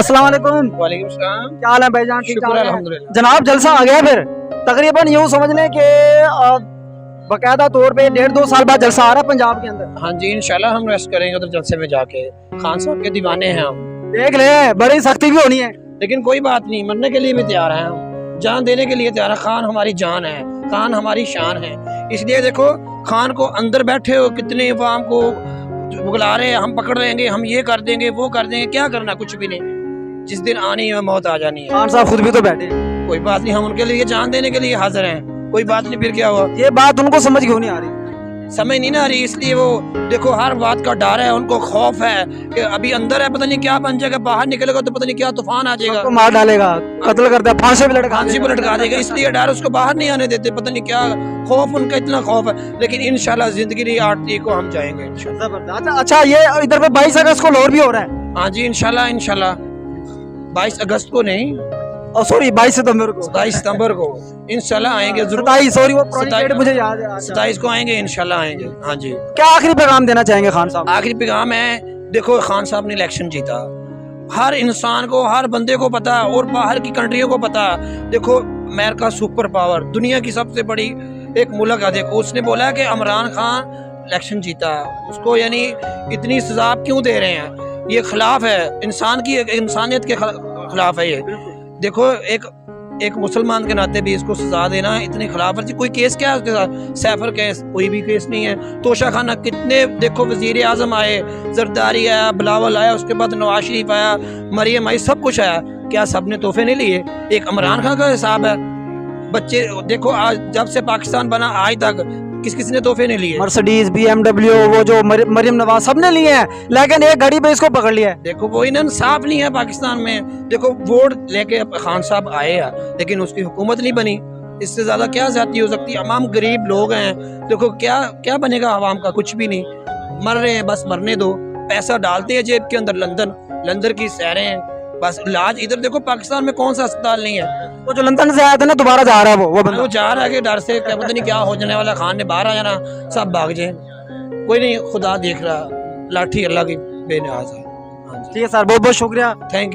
अस्सलाम वालेकुम। वालेकुम सलाम। क्या हाल है भाईजान? ठीक शुक्र ठाक है? अल्हम्दुलिल्लाह। जनाब जलसा आ गया फिर तकरीबन यूं समझ लें कि बाकायदा तौर पे 1.5-2 साल बाद जलसा आ रहा है पंजाब के अंदर। हाँ जी, इंशाल्लाह हम रेस्ट करेंगे उधर जलसे में जाके। खान साहब के दीवाने हैं हम, देख ले बड़ी सख्ती भी होनी है। लेकिन कोई बात नहीं, मरने के लिए भी तैयार हैं हम, जान देने के लिए तैयार है। खान हमारी जान है, खान हमारी शान है। इसलिए देखो खान को अंदर बैठे हो कितने अवाम को बुला रहे हैं, हम पकड़ लेंगे, हम ये कर देंगे, वो कर देंगे। क्या करना, कुछ भी नहीं। जिस दिन आनी है मौत आ जानी है। खान साहब खुद भी तो बैठे हैं। कोई बात नहीं, हम उनके लिए जान देने के लिए हाजिर हैं। कोई बात नहीं, फिर क्या हुआ? ये बात उनको समझ क्यों नहीं आ रही? समझ नहीं ना आ रही, इसलिए वो देखो हर बात का डर है, उनको खौफ है कि अभी अंदर है, पता नहीं क्या बन जाएगा, बाहर निकलेगा तो पता नहीं क्या तूफान आ जाएगा, सबको मार डालेगा, कत्ल कर देगा, फांसी पे लटका फांसी पे लटका देगा। इसलिए डर, उसको बाहर नहीं आने देते, पता नहीं क्या खौफ, उनका इतना खौफ है। लेकिन इंशाल्लाह जिंदगी की 8 तारीख को हम जाएंगे इंशाल्लाह। जबरदस्त। अच्छा ये इधर पे 22 अगस्त को लाहौर भी हो रहा है। हाँ जी, इंशाल्लाह इंशाल्लाह 22 अगस्त को नहीं, सॉरी 22 सितंबर को, 22 सितंबर को इंशाल्लाह आएंगे जरूर। 27 सॉरी वो पुरानी डेट मुझे याद है। 27 को आएंगे इंशाल्लाह आएंगे। हाँ जी। क्या आखिरी पैगाम देना चाहेंगे खान साहब? आखिरी पैगाम है, देखो खान साहब ने इलेक्शन जीता, हर इंसान को, हर बंदे को पता, और बाहर की कंट्रियों को पता। देखो अमेरिका सुपर पावर, दुनिया की सबसे बड़ी एक मुल्क है। देखो उसने बोला कि इमरान खान इलेक्शन जीता, उसको यानी इतनी सजा आप क्यों दे रहे हैं? ये खिलाफ है इंसान की, इंसानियत के खिलाफ है ये। देखो एक मुसलमान के नाते भी इसको सजा देना इतनी खिलाफ वर्जी। कोई केस क्या है उसके साथ? सैफर केस, कोई भी केस नहीं है। तोशा खाना कितने, देखो वजीर आजम आए, जरदारी आया, बिलावल आया, उसके बाद नवाज शरीफ आया, मरियम आई, सब कुछ आया। क्या सब ने तोहफे नहीं लिए? एक इमरान खान का हिसाब है। बच्चे देखो आज जब से पाकिस्तान बना आज तक किस किस ने तोहफे नहीं लिए? मर्सिडीज, BMW, वो जो मरियम नवाज सब ने लिए हैं, लेकिन एक घड़ी पे इसको पकड़ लिया है। देखो वो इंसाफ नहीं है पाकिस्तान में। देखो वोट लेके खान साहब आए हैं, लेकिन उसकी हुकूमत नहीं बनी। इससे ज्यादा क्या ज्यादती हो सकती है? अवाम गरीब लोग हैं, देखो क्या क्या बनेगा आवाम का? कुछ भी नहीं। मर रहे हैं, बस मरने दो। पैसा डालते हैं जेब के अंदर, लंदन की सैरें हैं, बस इलाज इधर। देखो पाकिस्तान में कौन सा अस्पताल नहीं है? वो जो लंदन से आया था ना, दोबारा जा रहा है वो बंदा। वो जा रहा है कि डर से, क्या पता नहीं क्या हो जाने वाला। खान ने बाहर आ जाना, सब भाग जाए। कोई नहीं, खुदा देख रहा, लाठी अल्लाह की बेनियाज है। हाँ जी, ठीक है सर, बहुत बहुत शुक्रिया। Thank you.